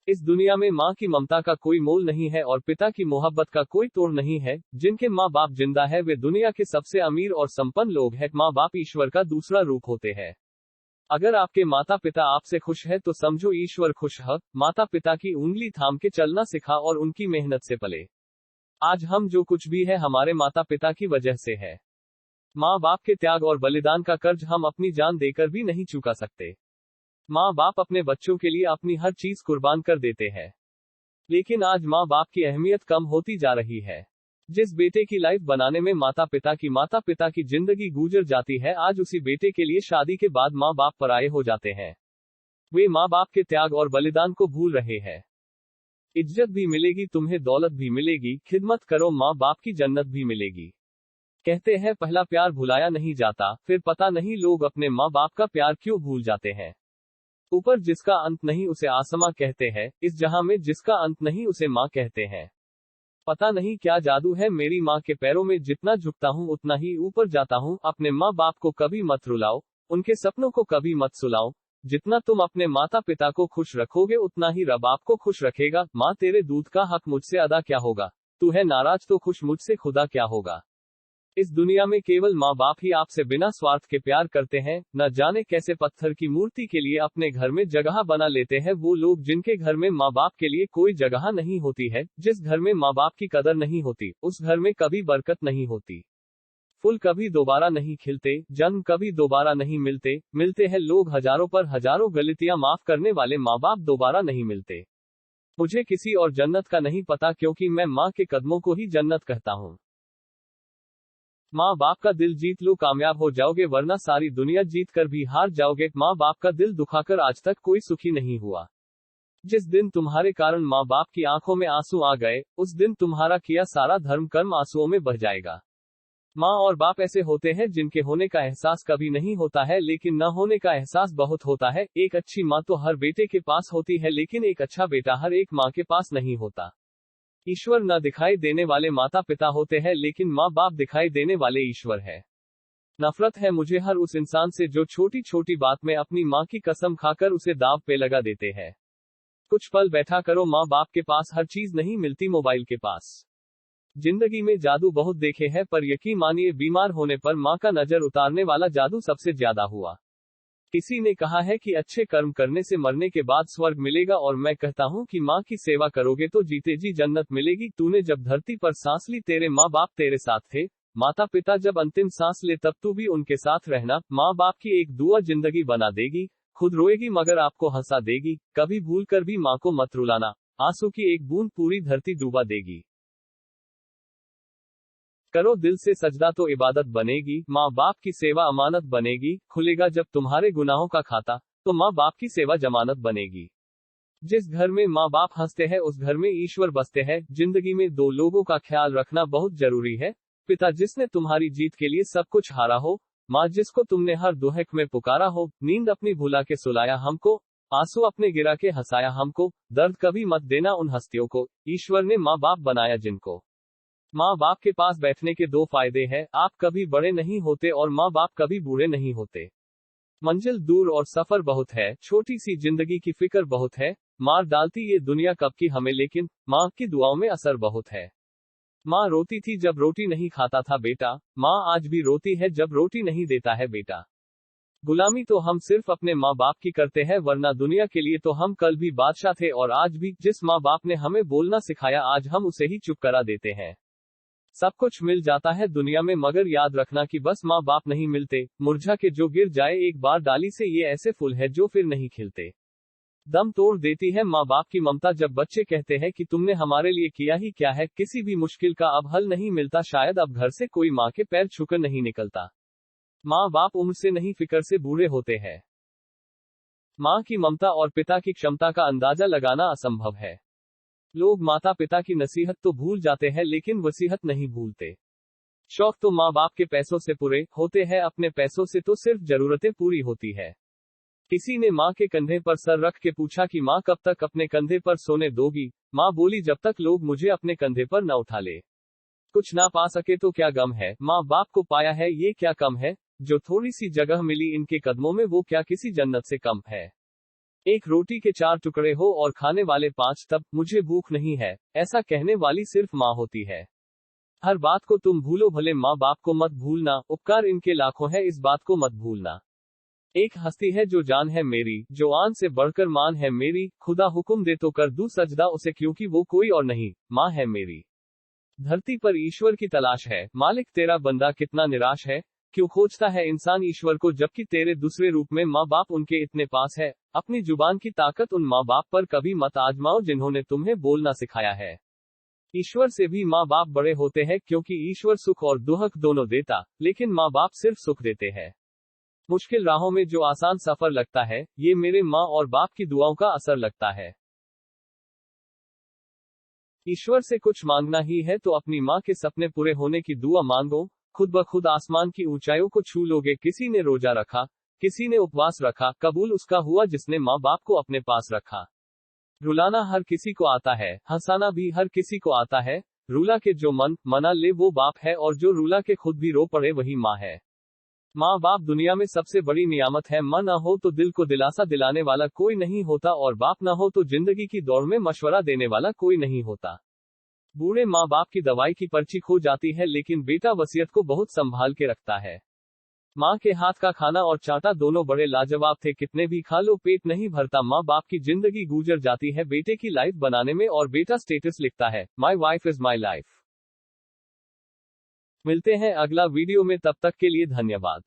इस दुनिया में माँ की ममता का कोई मोल नहीं है और पिता की मोहब्बत का कोई तोड़ नहीं है। जिनके माँ बाप जिंदा है वे दुनिया के सबसे अमीर और संपन्न लोग हैं। माँ बाप ईश्वर का दूसरा रूप होते हैं। अगर आपके माता पिता आपसे खुश है तो समझो ईश्वर खुश है। माता पिता की उंगली थाम के चलना सिखा और उनकी मेहनत से पले। आज हम जो कुछ भी है हमारे माता पिता की वजह से है। माँ बाप के त्याग और बलिदान का कर्ज हम अपनी जान देकर भी नहीं चुका सकते। माँ बाप अपने बच्चों के लिए अपनी हर चीज कुर्बान कर देते हैं। लेकिन आज माँ बाप की अहमियत कम होती जा रही है। जिस बेटे की लाइफ बनाने में माता पिता की जिंदगी गुजर जाती है, आज उसी बेटे के लिए शादी के बाद माँ बाप पराये हो जाते हैं। वे माँ बाप के त्याग और बलिदान को भूल रहे हैं। इज्जत भी मिलेगी तुम्हें, दौलत भी मिलेगी, खिदमत करो माँ बाप की जन्नत भी मिलेगी। कहते हैं पहला प्यार भुलाया नहीं जाता, फिर पता नहीं लोग अपने माँ बाप का प्यार क्यों भूल जाते हैं। ऊपर जिसका अंत नहीं उसे आसमां कहते हैं, इस जहां में जिसका अंत नहीं उसे माँ कहते हैं। पता नहीं क्या जादू है मेरी माँ के पैरों में, जितना झुकता हूँ उतना ही ऊपर जाता हूँ। अपने माँ बाप को कभी मत रुलाओ, उनके सपनों को कभी मत सुलाओ। जितना तुम अपने माता पिता को खुश रखोगे उतना ही रब आपको खुश रखेगा। माँ तेरे दूध का हक मुझसे अदा क्या होगा, तू है नाराज तो खुश मुझसे खुदा क्या होगा। इस दुनिया में केवल माँ बाप ही आपसे बिना स्वार्थ के प्यार करते हैं। न जाने कैसे पत्थर की मूर्ति के लिए अपने घर में जगह बना लेते हैं वो लोग जिनके घर में माँ बाप के लिए कोई जगह नहीं होती है। जिस घर में माँ बाप की कदर नहीं होती उस घर में कभी बरकत नहीं होती। फूल कभी दोबारा नहीं खिलते, जन्म कभी दोबारा नहीं मिलते। मिलते हैं लोग हजारों पर हजारों, गलतियां माफ करने वाले माँ बाप दोबारा नहीं मिलते। मुझे किसी और जन्नत का नहीं पता, क्योंकि मैं माँ के कदमों को ही जन्नत कहता हूँ। माँ बाप का दिल जीत लो कामयाब हो जाओगे, वरना सारी दुनिया जीत कर भी हार जाओगे। माँ बाप का दिल दुखाकर आज तक कोई सुखी नहीं हुआ। जिस दिन तुम्हारे कारण माँ बाप की आंखों में आंसू आ गए, उस दिन तुम्हारा किया सारा धर्म कर्म आंसुओं में बह जाएगा। माँ और बाप ऐसे होते हैं जिनके होने का एहसास कभी नहीं होता है, लेकिन न होने का एहसास बहुत होता है। एक अच्छी माँ तो हर बेटे के पास होती है, लेकिन एक अच्छा बेटा हर एक माँ के पास नहीं होता। ईश्वर न दिखाई देने वाले माता पिता होते हैं, लेकिन माँ बाप दिखाई देने वाले ईश्वर है। नफरत है मुझे हर उस इंसान से जो छोटी छोटी बात में अपनी माँ की कसम खाकर उसे दांव पे लगा देते हैं। कुछ पल बैठा करो, माँ बाप के पास हर चीज नहीं मिलती मोबाइल के पास। जिंदगी में जादू बहुत देखे हैं, पर यकीन मानिए बीमार होने पर माँ का नजर उतारने वाला जादू सबसे ज्यादा हुआ। किसी ने कहा है कि अच्छे कर्म करने से मरने के बाद स्वर्ग मिलेगा, और मैं कहता हूँ कि माँ की सेवा करोगे तो जीते जी जन्नत मिलेगी। तूने जब धरती पर सांस ली तेरे माँ बाप तेरे साथ थे। माता पिता जब अंतिम सांस ले तब तू भी उनके साथ रहना। माँ बाप की एक दुआ जिंदगी बना देगी। खुद रोएगी मगर आपको हंसा देगी। कभी भूल कर भी माँ को मत रुलाना, आंसू की एक बूंद पूरी धरती डूबा देगी। करो दिल से सजदा तो इबादत बनेगी। माँ बाप की सेवा अमानत बनेगी। खुलेगा जब तुम्हारे गुनाहों का खाता तो माँ बाप की सेवा जमानत बनेगी। जिस घर में माँ बाप हंसते हैं उस घर में ईश्वर बसते हैं। जिंदगी में दो लोगों का ख्याल रखना बहुत जरूरी है। पिता जिसने तुम्हारी जीत के लिए सब कुछ हारा हो, माँ जिसको तुमने हर दुहक में पुकारा हो। नींद अपनी भुला के सुलाया हमको, आंसू अपने गिरा के हंसाया हमको। दर्द कभी मत देना उन हस्तियों को, ईश्वर ने माँ बाप बनाया जिनको। माँ बाप के पास बैठने के दो फायदे हैं, आप कभी बड़े नहीं होते और माँ बाप कभी बूढ़े नहीं होते। मंजिल दूर और सफर बहुत है, छोटी सी जिंदगी की फिक्र बहुत है। मार डालती ये दुनिया कब की हमें, लेकिन माँ की दुआओं में असर बहुत है। माँ रोती थी जब रोटी नहीं खाता था बेटा, माँ आज भी रोती है जब रोटी नहीं देता है बेटा। गुलामी तो हम सिर्फ अपने माँ बाप की करते हैं, वरना दुनिया के लिए तो हम कल भी बादशाह थे। और आज भी जिस माँ बाप ने हमें बोलना सिखाया आज हम उसे ही चुप करा देते हैं। सब कुछ मिल जाता है दुनिया में, मगर याद रखना कि बस माँ बाप नहीं मिलते। मुरझा के जो गिर जाए एक बार डाली से, ये ऐसे फूल है जो फिर नहीं खिलते। दम तोड़ देती है माँ बाप की ममता जब बच्चे कहते हैं कि तुमने हमारे लिए किया ही क्या है। किसी भी मुश्किल का अब हल नहीं मिलता, शायद अब घर से कोई माँ के पैर छूकर नहीं निकलता। माँ बाप उम्र से नहीं फिक्र से बूढ़े होते हैं। माँ की ममता और पिता की क्षमता का अंदाजा लगाना असंभव है। लोग माता पिता की नसीहत तो भूल जाते हैं, लेकिन वसीहत नहीं भूलते। शौक तो माँ बाप के पैसों से पूरे होते हैं, अपने पैसों से तो सिर्फ जरूरतें पूरी होती है। किसी ने माँ के कंधे पर सर रख के पूछा कि माँ कब तक अपने कंधे पर सोने दोगी। माँ बोली जब तक लोग मुझे अपने कंधे पर न उठा ले। कुछ ना पा सके तो क्या गम है, माँ बाप को पाया है ये क्या कम है। जो थोड़ी सी जगह मिली इनके कदमों में वो क्या किसी जन्नत से कम है। एक रोटी के 4 टुकड़े हो और खाने वाले 5, तब मुझे भूख नहीं है, ऐसा कहने वाली सिर्फ माँ होती है। हर बात को तुम भूलो, भले माँ बाप को मत भूलना, उपकार इनके लाखों है, इस बात को मत भूलना। एक हस्ती है जो जान है मेरी, जो आन से बढ़कर मान है मेरी, खुदा हुक्म दे तो कर दूं सजदा उसे, क्योंकि वो कोई और नहीं, माँ है मेरी। धरती पर ईश्वर की तलाश है, मालिक तेरा बंदा कितना निराश है। क्यों खोजता है इंसान ईश्वर को, जबकि तेरे दूसरे रूप में माँ बाप उनके इतने पास है। अपनी जुबान की ताकत उन माँ बाप पर कभी मत आजमाओ जिन्होंने तुम्हें बोलना सिखाया है। ईश्वर से भी माँ बाप बड़े होते हैं, क्योंकि ईश्वर सुख और दुख दोनों देता, लेकिन माँ बाप सिर्फ सुख देते हैं। मुश्किल राहों में जो आसान सफर लगता है, ये मेरे माँ और बाप की दुआओं का असर लगता है। ईश्वर से कुछ मांगना ही है तो अपनी माँ के सपने पूरे होने की दुआ मांगो। खुद ब खुद आसमान की ऊंचाइयों को छू लोगे। किसी ने रोजा रखा, किसी ने उपवास रखा, कबूल उसका हुआ जिसने माँ बाप को अपने पास रखा। रुलाना हर किसी को आता है, हंसाना भी हर किसी को आता है। रूला के जो मन मना ले वो बाप है, और जो रूला के खुद भी रो पड़े वही माँ है। माँ बाप दुनिया में सबसे बड़ी नियामत है। माँ ना हो तो दिल को दिलासा दिलाने वाला कोई नहीं होता, और बाप ना हो तो जिंदगी की दौड़ में मशवरा देने वाला कोई नहीं होता। बूढ़े माँ बाप की दवाई की पर्ची खो जाती है, लेकिन बेटा वसीयत को बहुत संभाल के रखता है। माँ के हाथ का खाना और चाटा दोनों बड़े लाजवाब थे, कितने भी खा लो पेट नहीं भरता। माँ बाप की जिंदगी गुजर जाती है बेटे की लाइफ बनाने में, और बेटा स्टेटस लिखता है, my wife is my life. मिलते हैं अगला वीडियो में, तब तक के लिए धन्यवाद।